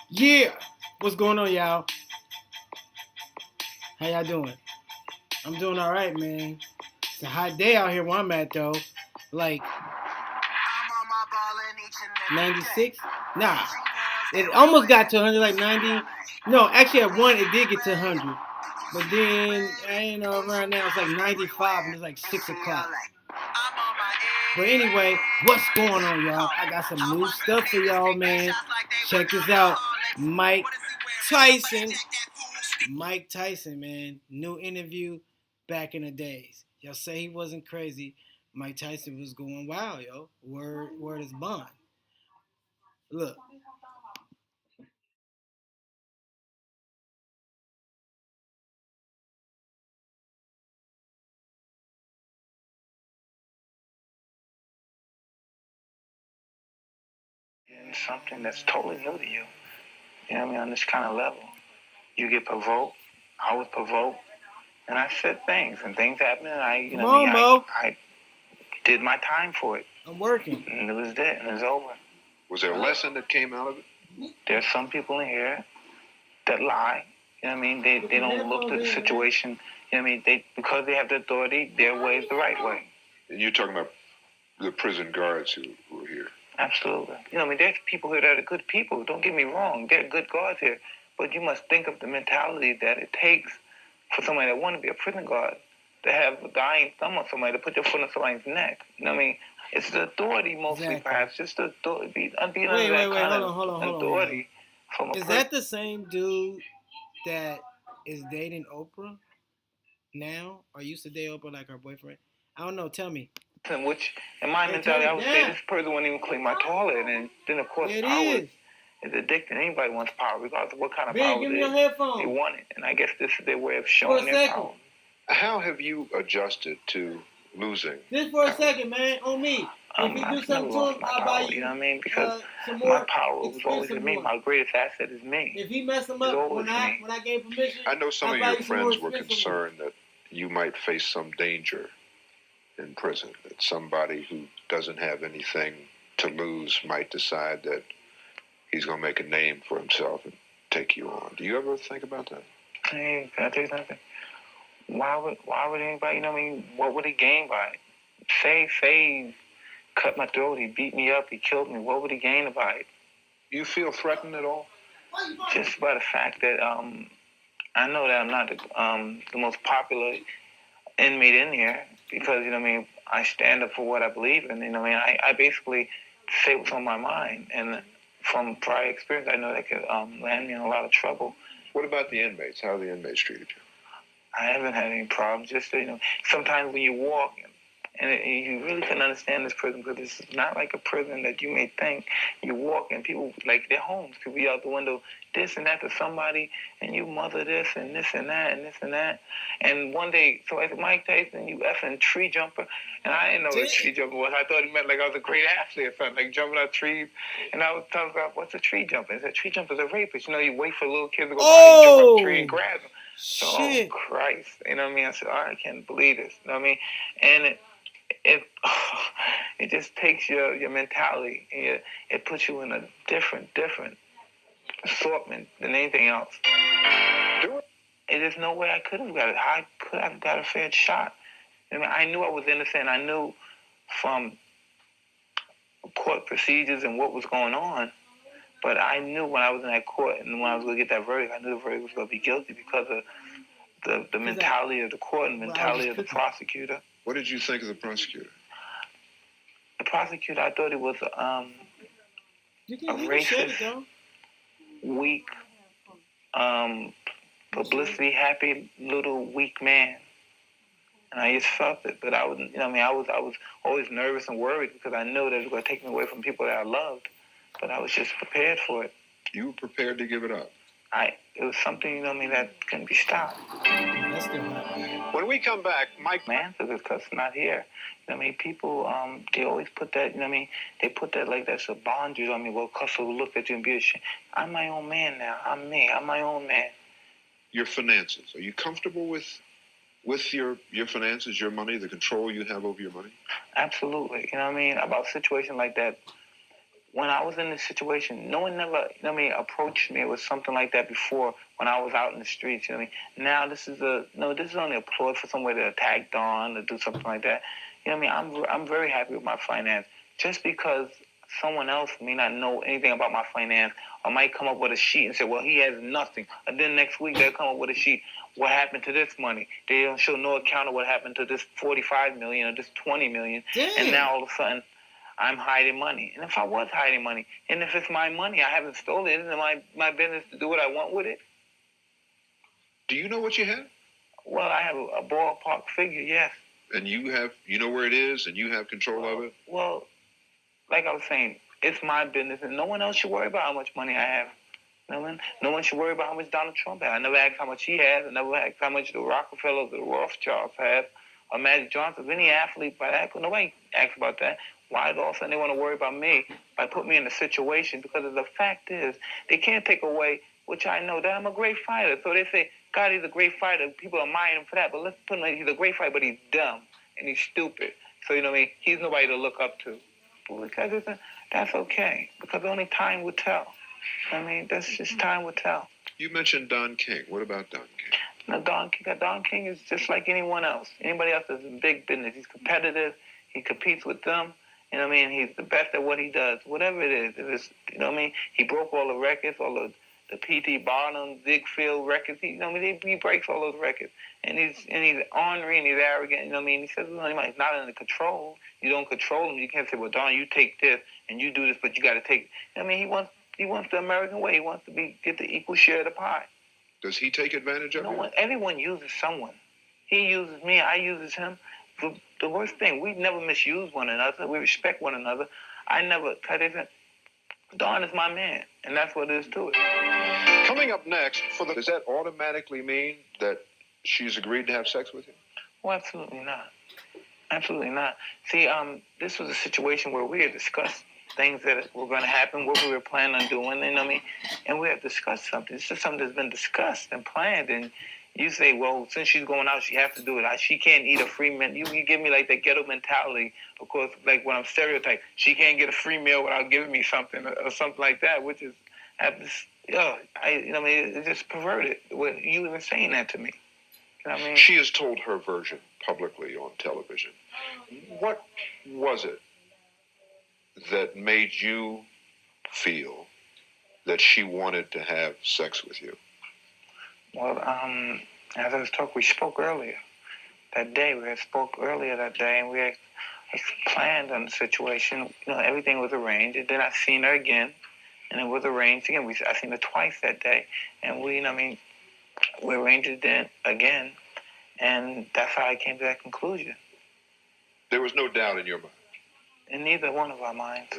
Yeah, what's going on, y'all? How y'all doing? I'm doing all right, man. It's a hot day out here where I'm at, though. Like 96? Nah, it almost got to 100, like 90. No, actually, at one it did get to 100, but then around now it's like 95, and it's like 6 o'clock. But anyway, what's going on, y'all? I got some new stuff for y'all, man. Check this out, Mike Tyson. Mike Tyson, man, new interview back in the days. Y'all say he wasn't crazy. Mike Tyson was going wild, yo. Word is bond. Look, and something that's totally new to you. You know what I mean? On this kind of level, you get provoked. I was provoked, and I said things, and things happened, and come on, Mo. I did my time for it, I'm working. and it was dead, and it's over. Was there a lesson that came out of it? There's some people in here that lie. You know what I mean? They don't look at the situation. You know what I mean? Because they have the authority, their way is the right way. And you're talking about the prison guards who were here. Absolutely. You know, I mean, there's people here that are good people. Don't get me wrong. There are good guards here. But you must think of the mentality that it takes for somebody that want to be a prison guard to have a dying thumb on somebody, to put your foot on somebody's neck. You know what I mean? It's the authority mostly, Exactly. perhaps. Just the authority. Being Wait, under that kind of hold on. authority from a Is person. that the same dude that is dating Oprah now, or used to date Oprah like her boyfriend? I don't know. Tell me. Which, in my mentality, I would say this person wouldn't even clean my toilet. And then, of course, power is addicting. Anybody wants power, regardless of what kind of power give me your headphones. they want it. And I guess this is their way of showing their power. How have you adjusted to losing? Just for a second, man, on me. If you do something to him, I'll buy you know what I mean? Because some more my power was always in me. one. My greatest asset is me. If he messed him up when I gave permission, I know some of buy your you some friends more were expensive concerned that you might face some danger in prison, that somebody who doesn't have anything to lose might decide that he's going to make a name for himself and take you on. Do you ever think about that? Hey, can I tell you something? Why would anybody, you know what I mean? What would he gain by it? Say he cut my throat, he beat me up, he killed me. What would he gain by it? Do you feel threatened at all? Just by the fact that I know that I'm not the most popular inmate in here, because, you know what I mean, I stand up for what I believe in. You know what I mean? I basically say what's on my mind. And from prior experience, I know that could land me in a lot of trouble. What about the inmates? How have the inmates treated you? I haven't had any problems. Just, you know, sometimes when you walk, and you really can understand this prison, because it's not like a prison that you may think. You walk and people, like their homes, could be out the window, this and that to somebody, and you mother this and this and that and this and that. And one day, so I said, Mike Tyson, you effing tree jumper. And I didn't know what a tree jumper was. I thought he meant like I was a great athlete or something, like jumping out trees. And I was telling him, what's a tree jumper? He said, tree jumper's a rapist. You know, you wait for little kids to go by and jump up a tree and grab them. So, shit. Oh, Christ. You know what I mean? I said, I can't believe this. You know what I mean? And it it just takes your mentality, and it puts you in a different assortment than anything else. There's no way I could have got it. How could I have got a fair shot? I mean, I knew I was innocent. I knew from court procedures and what was going on, but I knew when I was in that court and when I was going to get that verdict, I knew the verdict was going to be guilty because of the mentality of the court and the mentality of the prosecutor. What did you think of the prosecutor? The prosecutor, I thought he was a racist, weak, publicity happy little weak man, and I just felt it. But I was, you know, I mean, I was always nervous and worried because I knew that it was going to take me away from people that I loved. But I was just prepared for it. You were prepared to give it up. It was something, you know, I mean, that couldn't be stopped. That's still happening. When we come back, Mike, man, because it's not here. You know what I mean? People, they always put that, you know what I mean? They put that like that's a boundary on me. Well, Cuss will look at you and be ashamed. I'm my own man now. I'm me. I'm my own man. Your finances. Are you comfortable with your finances, your money, the control you have over your money? Absolutely. You know what I mean? About a situation like that, when I was in this situation, no one never, approached me with something like that before when I was out in the streets. Now this is this is only a ploy for somebody to attack Dawn or do something like that. I'm very happy with my finance. Just because someone else may not know anything about my finance or might come up with a sheet and say, well, he has nothing. And then next week they'll come up with a sheet. What happened to this money? They don't show no account of what happened to this $45 million or this $20 million. Damn. And now all of a sudden I'm hiding money. And if I was hiding money, and if it's my money, I haven't stolen it, isn't it my business to do what I want with it? Do you know what you have? Well, I have a ballpark figure, yes. And you know where it is, and you have control of it? Well, like I was saying, it's my business, and no one else should worry about how much money I have. No one should worry about how much Donald Trump has. I never asked how much he has. I never asked how much the Rockefellers, the Rothschilds have, or Magic Johnson, any athlete by that. Nobody asks about that. Why all of a sudden they want to worry about me by putting me in a situation? Because the fact is, they can't take away, which I know, that I'm a great fighter. So they say, God, he's a great fighter. People admire him for that. But let's put him, he's a great fighter, but he's dumb and he's stupid. So, he's nobody to look up to. Because that's okay. Because only time will tell. That's just time will tell. You mentioned Don King. What about Don King? Now, Don King is just like anyone else. Anybody else is in big business. He's competitive. He competes with them. He's the best at what he does. Whatever it is. If it's, he broke all the records, all the P.T. Barnum, Ziegfeld records. He breaks all those records. And he's ornery and he's arrogant. He says, he's not under control. You don't control him. You can't say, well, Don, you take this and you do this, but you got to take. He wants the American way. He wants to get the equal share of the pie. Does he take advantage of you? Everyone uses someone. He uses me. I uses him. The worst thing, we never misuse one another. We respect one another. I never cut it. Don is my man, and that's what it is to it. Coming up next, does that automatically mean that she's agreed to have sex with you? Well, absolutely not. Absolutely not. See, this was a situation where we had discussed things that were going to happen, what we were planning on doing, and we had discussed something. It's just something that's been discussed and planned, and you say, well, since she's going out, she has to do it. She can't eat a free meal. You give me like that ghetto mentality, of course, like when I'm stereotyped. She can't get a free meal without giving me something or something like that, which is, it's just perverted. You even saying that to me. You know what I mean? She has told her version publicly on television. What was it that made you feel that she wanted to have sex with you? Well, as I was talking, we spoke earlier that day. And we had planned on the situation. Everything was arranged. And then I seen her again, and it was arranged again. I seen her twice that day, and we arranged it then again, and that's how I came to that conclusion. There was no doubt in your mind? In neither one of our minds.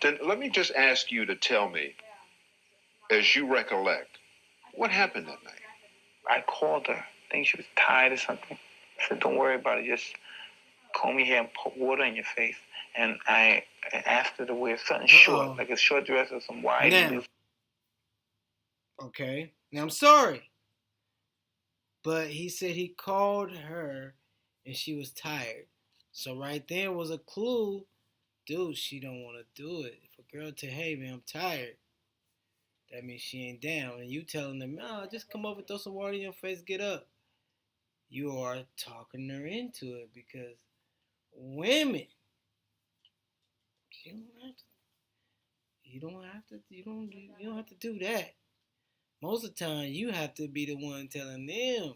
Then let me just ask you to tell me, as you recollect, what happened that night? I called her. I think she was tired or something. I said, don't worry about it. Just comb your hair and put water in your face. And I asked her to wear something short, like a short dress or some white. Okay. Now, I'm sorry. But he said he called her and she was tired. So right there was a clue. Dude, she don't want to do it. If a girl tell, hey, man, I'm tired, that means she ain't down. And you telling them, no, just come over, throw some water in your face, get up. You are talking her into it because women, you don't have to do that. Most of the time, you have to be the one telling them,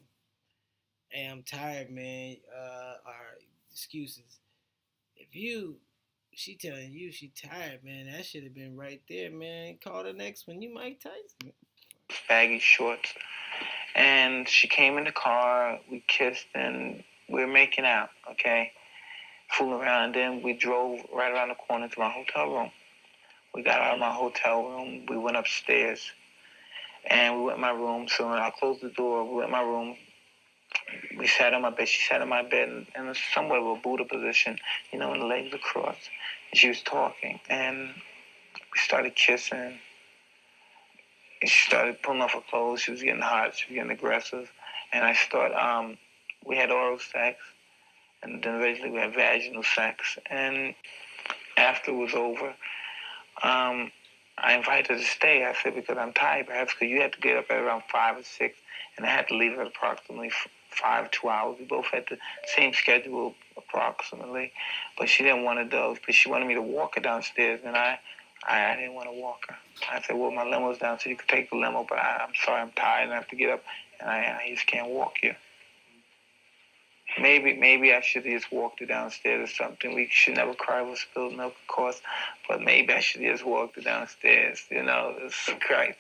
hey, I'm tired, man, or excuses. If she telling you she tired, man, that should have been right there, man. Call the next one. You Mike Tyson. Baggy shorts. And she came in the car, we kissed, and we were making out, okay? Fooling around, and then we drove right around the corner to my hotel room. We got out of my hotel room, we went upstairs, and we went in my room. So when I closed the door, we went in my room. We sat on my bed. She sat on my bed in somewhat of a Buddha position, and the legs across. And she was talking, and we started kissing. And she started pulling off her clothes. She was getting hot. She was getting aggressive. And we had oral sex, and then eventually we had vaginal sex. And after it was over, I invited her to stay. I said, because I'm tired, perhaps because you had to get up at around 5 or 6, and I had to leave at approximately 2 hours. We both had the same schedule approximately, but she didn't want to do, but she wanted me to walk her downstairs, and I didn't want to walk her. I said, well, my limo's down, so you can take the limo, but I'm sorry, I'm tired, and I have to get up, and I just can't walk you. Maybe I should have just walked her downstairs or something. We should never cry over spilled milk, of course, but maybe I should have just walked her downstairs, it's Christ.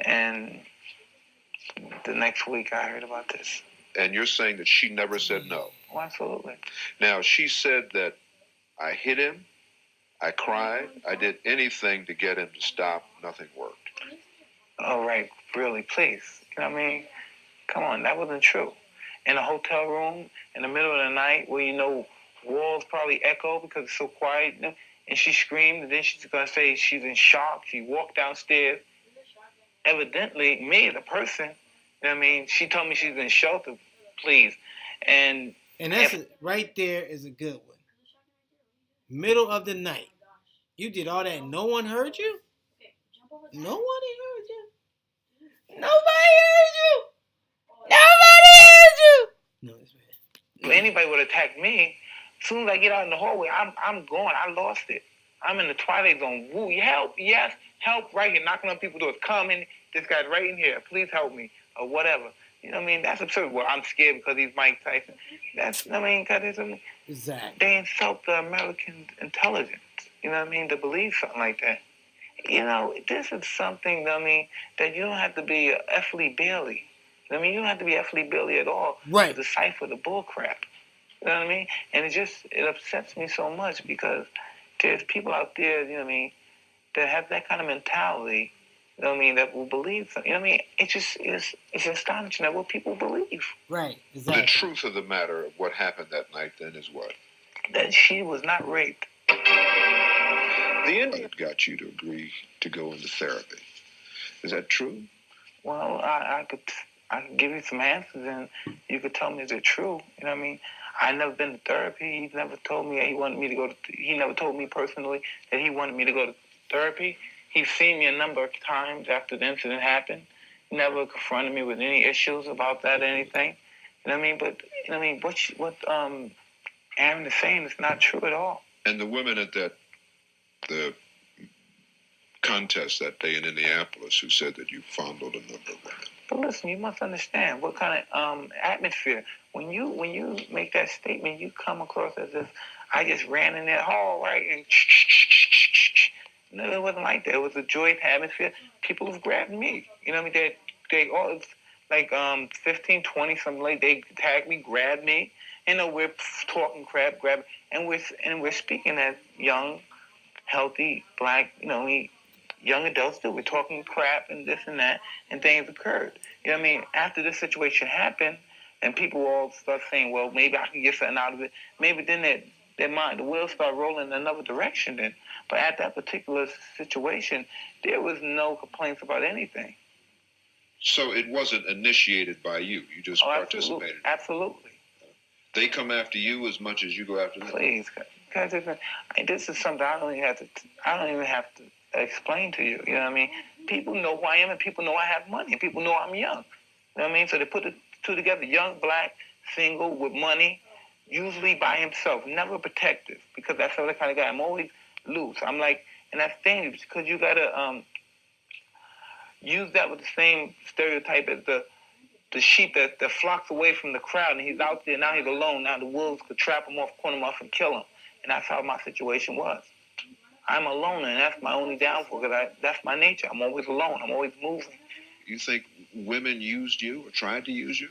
And the next week I heard about this. And you're saying that she never said no? Oh, absolutely. Now, she said that I hit him, I cried, I did anything to get him to stop, nothing worked. Oh, right, really, please. You know what I mean? Come on, that wasn't true. In a hotel room, in the middle of the night, where walls probably echo because it's so quiet, and she screamed, and then she's going to say she's in shock. She walked downstairs. Evidently, me, the person, she told me she's in shelter, please. And that's right there is a good one. Middle of the night. You did all that and no one heard you? Nobody heard you. Nobody heard you. Nobody heard you. No, it's bad. If anybody would attack me, as soon as I get out in the hallway, I'm gone. I lost it. I'm in the twilight zone. Woo, help, yes, help, right here, knocking on people's doors. Come in, this guy's right in here. Please help me, or whatever. You know what I mean? That's absurd. Well, I'm scared because he's Mike Tyson. Because exactly. They insult the American intelligence. You know what I mean? To believe something like that. This is something, that you don't have to be F. Lee Bailey. You don't have to be F. Lee Bailey at all to decipher the bull crap. You know what I mean? And it upsets me so much because there's people out there, that have that kind of mentality, that will believe something. It's astonishing that what people believe. Right, exactly. The truth of the matter of what happened that night then is what? That she was not raped. The Indian got you to agree to go into therapy. Is that true? Well, I could give you some answers, and you could tell me is it true. You know what I mean? I never been to therapy. He never told me he wanted me to go. He never told me personally that he wanted me to go to therapy. He's seen me a number of times after the incident happened. He never confronted me with any issues about that or anything. You know what I mean? But what Aaron is saying is not true at all. And the women at the contest that day in Indianapolis who said that you fondled a number of women. But listen, you must understand what kind of atmosphere. When you make that statement, you come across as if I just ran in that hall, right? And no, it wasn't like that. It was a joyous atmosphere. People have grabbed me. You know what I mean? They all, like 15, 20, something like they tagged me, grabbed me. We're talking crap, and we're speaking as young, healthy, black, young adults do. We're talking crap and this and that, and things occurred. You know what I mean? After this situation happened, and people all start saying, well, maybe I can get something out of it. Maybe then their mind, the wheels start rolling in another direction then. But at that particular situation, there was no complaints about anything. So it wasn't initiated by you. You just participated. Absolutely. They come after you as much as you go after them. Please, because this is something I don't even have to explain to you. You know what I mean? People know who I am, and people know I have money, and people know I'm young. You know what I mean? So they put the two together: young, black, single, with money, usually by himself, never protective, because that's the kind of guy. I'm always loose. I'm like, and that's dangerous because you gotta use that with the same stereotype as the sheep that flocks away from the crowd, and he's out there, now he's alone. Now the wolves could trap him off, corner him off, and kill him. And that's how my situation was. I'm alone, and that's my only downfall, because that's my nature. I'm always alone. I'm always moving. You think women used you or tried to use you?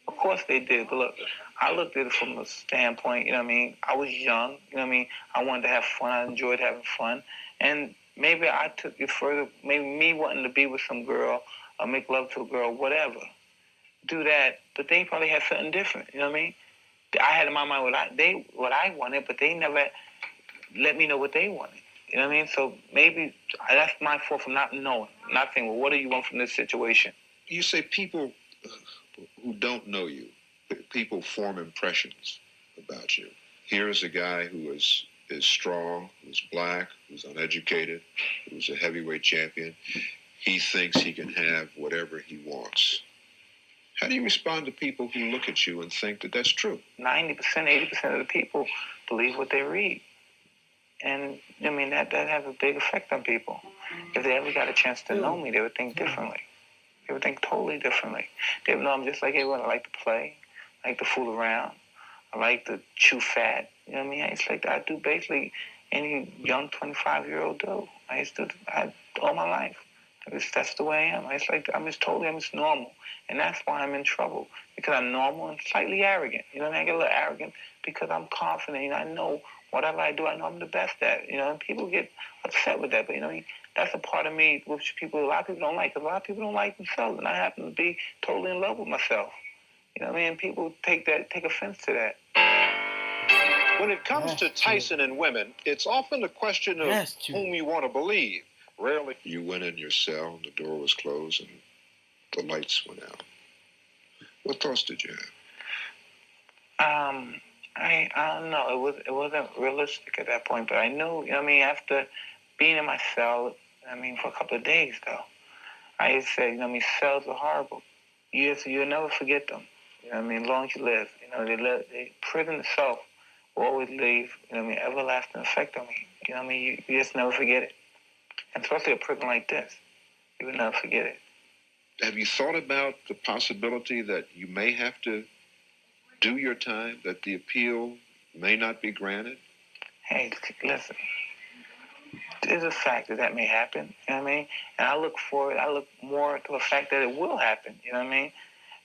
Of course they did. But look, I looked at it from a standpoint, you know what I mean? I was young, you know what I mean? I wanted to have fun. I enjoyed having fun. And maybe I took it further. Maybe me wanting to be with some girl or make love to a girl, whatever. Do that, but they probably had something different. You know what I mean? I had in my mind what I wanted, but they never let me know what they wanted. You know what I mean? So maybe that's my fault for not knowing, not saying, well, what do you want from this situation? You say people who don't know you, people form impressions about you. Here's a guy who is is strong, who's black, who's uneducated, who's a heavyweight champion. He thinks he can have whatever he wants. How do you respond to people who look at you and think that that's true? 90%, 80% of the people believe what they read. And, I mean, that has a big effect on people. If they ever got a chance to know me, they would think differently. They would think totally differently. They would know I'm just like everyone. I like to play. I like to fool around. I like to chew fat. You know what I mean? It's like I do basically any young 25-year-old do. I all my life. That's the way I am. I'm just normal. And that's why I'm in trouble. Because I'm normal and slightly arrogant. You know what I mean? I get a little arrogant because I'm confident. You know, I know whatever I do, I know I'm the best at it. You know, and people get upset with that. But, you know, that's a part of me which a lot of people don't like. Because a lot of people don't like themselves. And I happen to be totally in love with myself. You know what I mean? People take offense to that. When it comes to Tyson and women, it's often a question of whom you want to believe. Rarely. You went in your cell, and the door was closed, and the lights went out. What thoughts did you have? I don't know. It wasn't realistic at that point, but I knew. You know what I mean? After being in my cell, I mean, for a couple of days though, I just said, you know what I mean? Cells are horrible. You'll never forget them. You know what I mean? As long as you live, you know, prison itself will always leave, you know what I mean, everlasting effect on me. You know what I mean? You just never forget it. And especially a prison like this, you will never forget it. Have you thought about the possibility that you may have to do your time, that the appeal may not be granted? Hey, listen. There's a fact that may happen, you know what I mean? And I look more to the fact that it will happen, you know what I mean?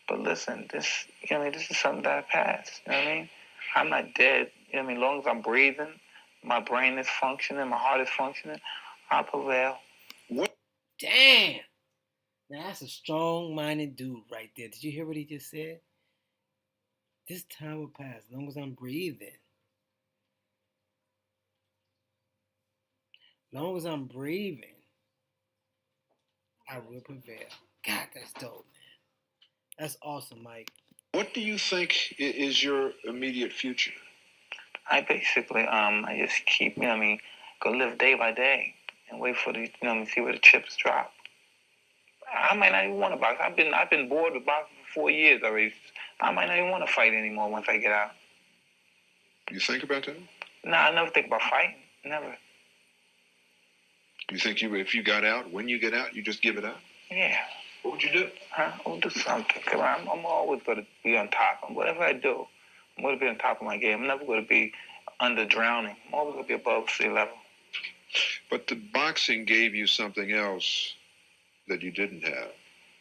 But listen, this is something that I passed, you know what I mean? I'm not dead, you know what I mean? As long as I'm breathing, my brain is functioning, my heart is functioning, I'll prevail. What? Damn. Now that's a strong-minded dude right there. Did you hear what he just said? This time will pass as long as I'm breathing. As long as I'm breathing, I will prevail. God, that's dope, man. That's awesome, Mike. What do you think is your immediate future? I basically, I just keep, you know what I mean, go live day by day and wait for the, you know what I mean, see where the chips drop. I might not even want to box. I've been bored with boxing for 4 years already. I might not even want to fight anymore once I get out. You think about that? No, I never think about fighting. Never. You think if you got out, when you get out, you just give it up? Yeah. What would you do? I'll do something. I'm always going to be on top. Whatever I do, I'm going to be on top of my game. I'm never going to be under drowning. I'm always going to be above sea level. But the boxing gave you something else that you didn't have.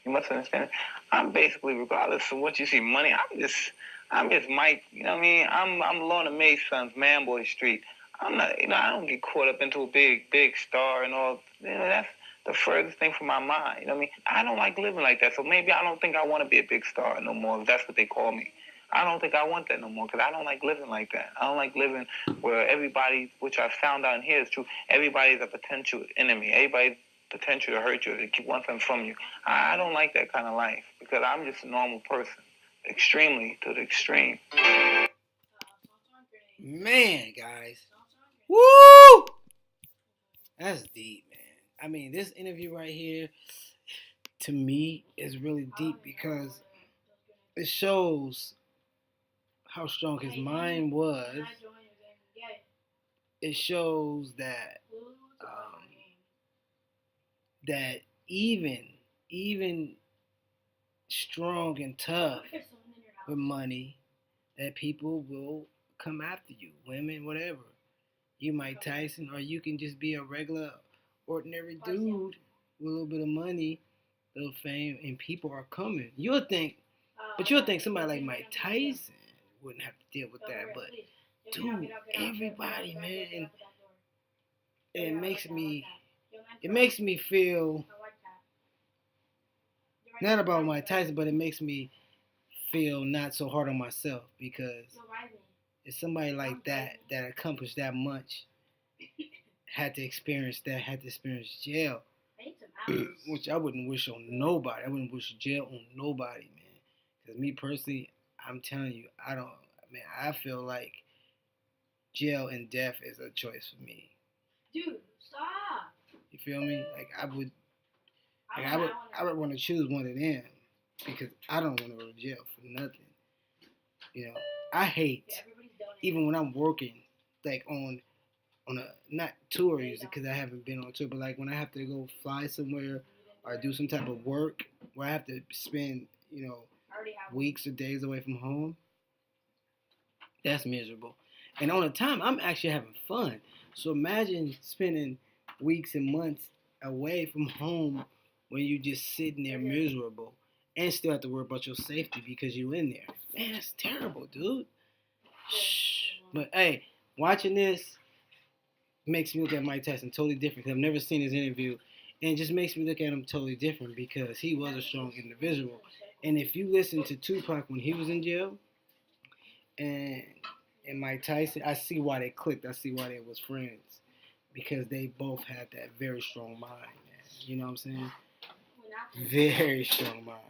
You must understand. I'm basically, regardless of what you see, money. I'm just Mike. You know what I mean? I'm Lorna Mae's son's Manboy Street. I'm not. You know, I don't get caught up into a big star and all. You know, that's the furthest thing from my mind. You know what I mean? I don't like living like that. So maybe I don't think I want to be a big star no more. If that's what they call me. I don't think I want that no more because I don't like living like that. I don't like living where everybody, which I found out in here is true, everybody's a potential enemy. Everybody's potential to hurt you, to keep one thing from you. I don't like that kind of life because I'm just a normal person, extremely to the extreme. Man, guys. Woo! That's deep, man. I mean, this interview right here, to me, is really deep because it shows how strong his mind was. It shows that that even strong and tough with money, that people will come after you, women, whatever. You Mike Tyson, or you can just be a regular, ordinary dude with a little bit of money, little fame, and people are coming. You'll think somebody like Mike Tyson wouldn't have to deal with that, but dude, everybody, man, it makes me feel not about Mike Tyson, but it makes me feel not so hard on myself because it's somebody like that accomplished that much, had to experience jail, which I wouldn't wish on nobody. I wouldn't wish jail on nobody, man. Because me personally, I'm telling you, I feel like jail and death is a choice for me. Dude, stop. You feel me? Like I would want to choose one of them because I don't want to go to jail for nothing. You know, I hate even when I'm working like on a not tour usually because I haven't been on tour, but like when I have to go fly somewhere or do some type of work where I have to spend weeks or days away from home. That's miserable. And on the time, I'm actually having fun. So imagine spending weeks and months away from home when you just sitting there miserable and still have to worry about your safety because you in there. Man, that's terrible, dude. But hey, watching this makes me look at Mike Tyson totally different because I've never seen his interview. And it just makes me look at him totally different because he was a strong individual. And if you listen to Tupac when he was in jail and Mike Tyson, I see why they clicked. I see why they was friends. Because they both had that very strong mind, man. You know what I'm saying? Very strong mind.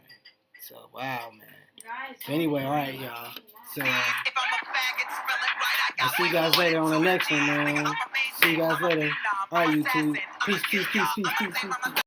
So, wow, man. So anyway, all right, y'all. So, I'll see you guys later on the next one, man. See you guys later. All right, YouTube. Peace, peace, peace, peace, peace, peace.